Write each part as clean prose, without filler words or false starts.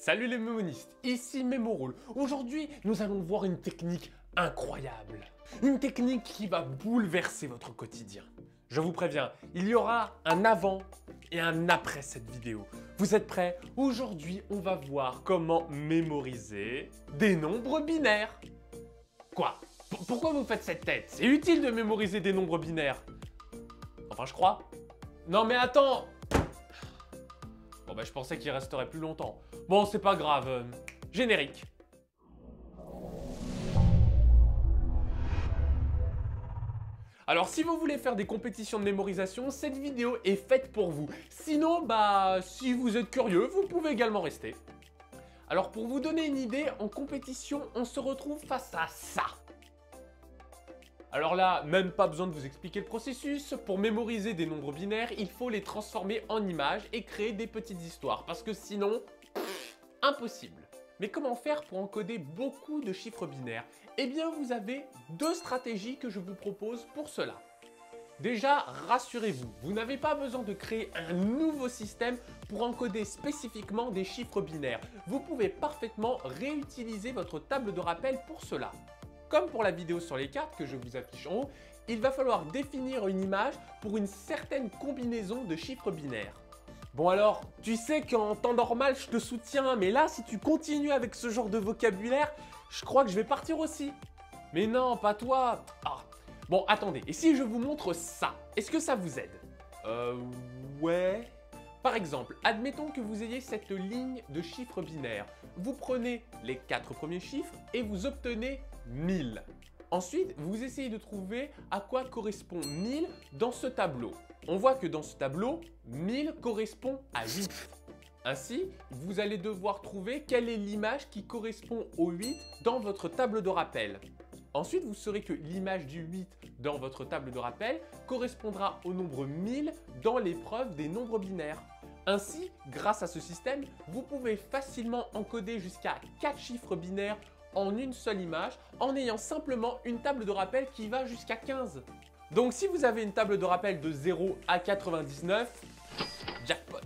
Salut les mémonistes, ici Memorule. Aujourd'hui, nous allons voir une technique incroyable. Une technique qui va bouleverser votre quotidien. Je vous préviens, il y aura un avant et un après cette vidéo. Vous êtes prêts? Aujourd'hui, on va voir comment mémoriser des nombres binaires. Quoi? Pourquoi vous faites cette tête? C'est utile de mémoriser des nombres binaires. Enfin, je crois. Non mais attends! Bon bah je pensais qu'il resterait plus longtemps. Bon, c'est pas grave. Générique. Alors si vous voulez faire des compétitions de mémorisation, cette vidéo est faite pour vous. Sinon, bah si vous êtes curieux, vous pouvez également rester. Alors pour vous donner une idée, en compétition, on se retrouve face à ça. Alors là, même pas besoin de vous expliquer le processus. Pour mémoriser des nombres binaires, il faut les transformer en images et créer des petites histoires. Parce que sinon, impossible. Mais comment faire pour encoder beaucoup de chiffres binaires? Eh bien, vous avez deux stratégies que je vous propose pour cela. Déjà, rassurez-vous, vous n'avez pas besoin de créer un nouveau système pour encoder spécifiquement des chiffres binaires. Vous pouvez parfaitement réutiliser votre table de rappel pour cela. Comme pour la vidéo sur les cartes que je vous affiche en haut, il va falloir définir une image pour une certaine combinaison de chiffres binaires. Bon alors, tu sais qu'en temps normal, je te soutiens, mais là, si tu continues avec ce genre de vocabulaire, je crois que je vais partir aussi. Mais non, pas toi. Ah. Bon, attendez, et si je vous montre ça, est-ce que ça vous aide? Ouais. Par exemple, admettons que vous ayez cette ligne de chiffres binaires. Vous prenez les 4 premiers chiffres et vous obtenez 1000. Ensuite, vous essayez de trouver à quoi correspond 1000 dans ce tableau. On voit que dans ce tableau, 1000 correspond à 8. Ainsi, vous allez devoir trouver quelle est l'image qui correspond au 8 dans votre table de rappel. Ensuite, vous saurez que l'image du 8 dans votre table de rappel correspondra au nombre 1000 dans l'épreuve des nombres binaires. Ainsi, grâce à ce système, vous pouvez facilement encoder jusqu'à 4 chiffres binaires en une seule image en ayant simplement une table de rappel qui va jusqu'à 15. Donc si vous avez une table de rappel de 0 à 99, jackpot!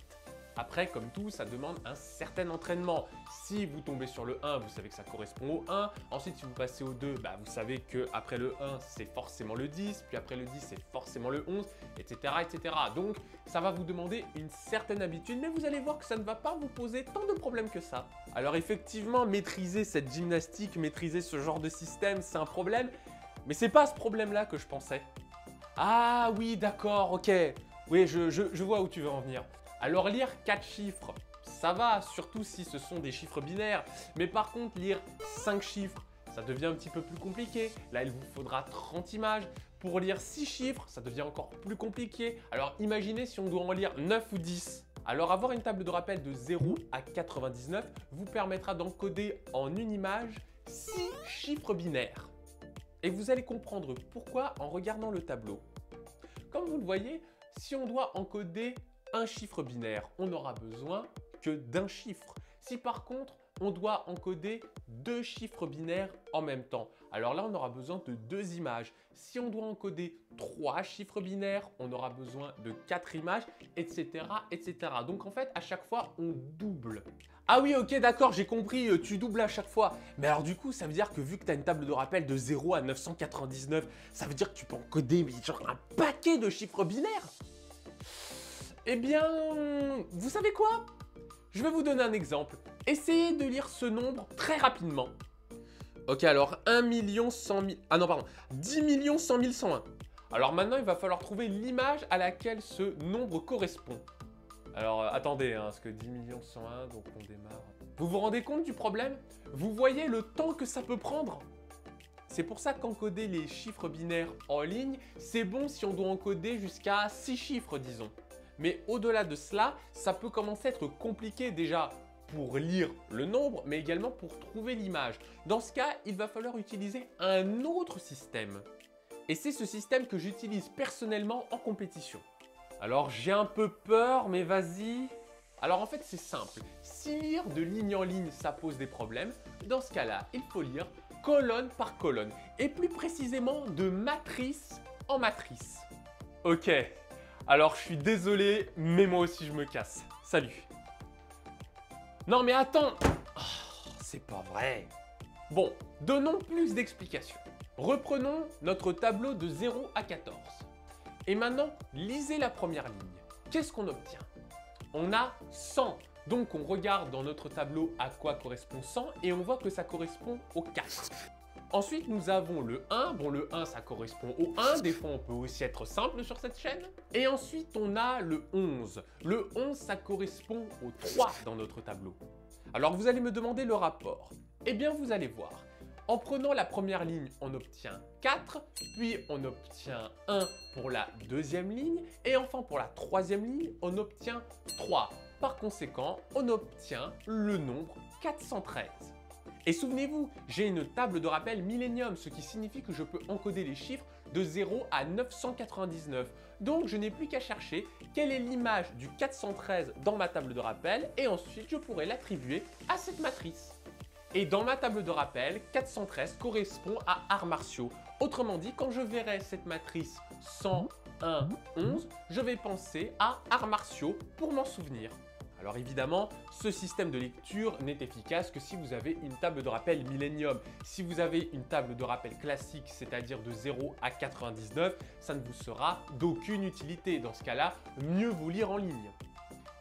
Après, comme tout, ça demande un certain entraînement. Si vous tombez sur le 1, vous savez que ça correspond au 1. Ensuite, si vous passez au 2, bah, vous savez qu'après le 1, c'est forcément le 10. Puis après le 10, c'est forcément le 11, etc., etc. Donc, ça va vous demander une certaine habitude, mais vous allez voir que ça ne va pas vous poser tant de problèmes que ça. Alors effectivement, maîtriser cette gymnastique, maîtriser ce genre de système, c'est un problème. Mais c'est pas ce problème-là que je pensais. Ah oui, d'accord, ok. Oui, je vois où tu veux en venir. Alors lire 4 chiffres, ça va, surtout si ce sont des chiffres binaires. Mais par contre, lire 5 chiffres, ça devient un petit peu plus compliqué. Là, il vous faudra 30 images. Pour lire 6 chiffres, ça devient encore plus compliqué. Alors imaginez si on doit en lire 9 ou 10. Alors avoir une table de rappel de 0 à 99 vous permettra d'encoder en une image 6 chiffres binaires. Et vous allez comprendre pourquoi en regardant le tableau. Comme vous le voyez, si on doit encoder un chiffre binaire, on n'aura besoin que d'un chiffre. Si par contre, on doit encoder 2 chiffres binaires en même temps, alors là, on aura besoin de 2 images. Si on doit encoder 3 chiffres binaires, on aura besoin de 4 images, etc., etc. Donc en fait, à chaque fois, on double. Ah oui, ok, d'accord, j'ai compris, tu doubles à chaque fois. Mais alors du coup, ça veut dire que vu que tu as une table de rappel de 0 à 999, ça veut dire que tu peux encoder genre un paquet de chiffres binaires? Eh bien, vous savez quoi? Je vais vous donner un exemple. Essayez de lire ce nombre très rapidement. Ok, alors 1 100 000... Ah non, pardon. 10 100 101. Alors maintenant, il va falloir trouver l'image à laquelle ce nombre correspond. Alors attendez, hein, parce que 10 101, donc on démarre. Vous vous rendez compte du problème? Vous voyez le temps que ça peut prendre? C'est pour ça qu'encoder les chiffres binaires en ligne, c'est bon si on doit encoder jusqu'à 6 chiffres, disons. Mais au-delà de cela, ça peut commencer à être compliqué déjà pour lire le nombre, mais également pour trouver l'image. Dans ce cas, il va falloir utiliser un autre système. Et c'est ce système que j'utilise personnellement en compétition. Alors j'ai un peu peur, mais vas-y. Alors en fait, c'est simple. Si lire de ligne en ligne, ça pose des problèmes, dans ce cas-là, il faut lire colonne par colonne. Et plus précisément de matrice en matrice. Ok. Alors, je suis désolé, mais moi aussi, je me casse. Salut! Non mais attends, c'est pas vrai. Bon, donnons plus d'explications. Reprenons notre tableau de 0 à 14. Et maintenant, lisez la première ligne. Qu'est-ce qu'on obtient? On a 100. Donc on regarde dans notre tableau à quoi correspond 100 et on voit que ça correspond au 4. Ensuite, nous avons le 1. Bon, le 1, ça correspond au 1. Des fois, on peut aussi être simple sur cette chaîne. Et ensuite, on a le 11. Le 11, ça correspond au 3 dans notre tableau. Alors, vous allez me demander le rapport. Eh bien, vous allez voir. En prenant la première ligne, on obtient 4, puis on obtient 1 pour la deuxième ligne, et enfin pour la troisième ligne, on obtient 3. Par conséquent, on obtient le nombre 413. Et souvenez-vous, j'ai une table de rappel Millennium, ce qui signifie que je peux encoder les chiffres de 0 à 999. Donc je n'ai plus qu'à chercher quelle est l'image du 413 dans ma table de rappel, et ensuite je pourrai l'attribuer à cette matrice. Et dans ma table de rappel, 413 correspond à arts martiaux. Autrement dit, quand je verrai cette matrice 101, 11, je vais penser à arts martiaux pour m'en souvenir. Alors évidemment, ce système de lecture n'est efficace que si vous avez une table de rappel Millennium. Si vous avez une table de rappel classique, c'est-à-dire de 0 à 99, ça ne vous sera d'aucune utilité. Dans ce cas-là, mieux vous lire en ligne.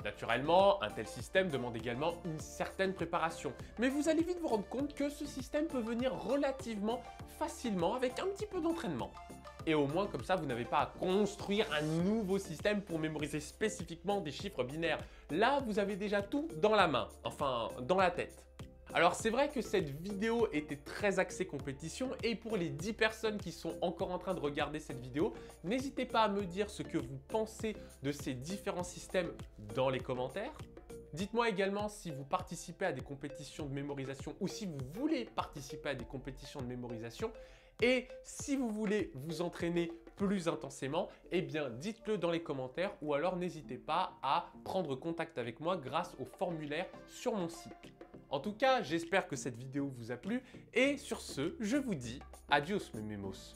Naturellement, un tel système demande également une certaine préparation. Mais vous allez vite vous rendre compte que ce système peut venir relativement facilement avec un petit peu d'entraînement. Et au moins, comme ça, vous n'avez pas à construire un nouveau système pour mémoriser spécifiquement des chiffres binaires. Là, vous avez déjà tout dans la main, enfin, dans la tête. Alors c'est vrai que cette vidéo était très axée compétition et pour les 10 personnes qui sont encore en train de regarder cette vidéo, n'hésitez pas à me dire ce que vous pensez de ces différents systèmes dans les commentaires. Dites-moi également si vous participez à des compétitions de mémorisation ou si vous voulez participer à des compétitions de mémorisation. Et si vous voulez vous entraîner plus intensément, eh bien dites-le dans les commentaires ou alors n'hésitez pas à prendre contact avec moi grâce au formulaire sur mon site. En tout cas, j'espère que cette vidéo vous a plu et sur ce, je vous dis adios mes mémos.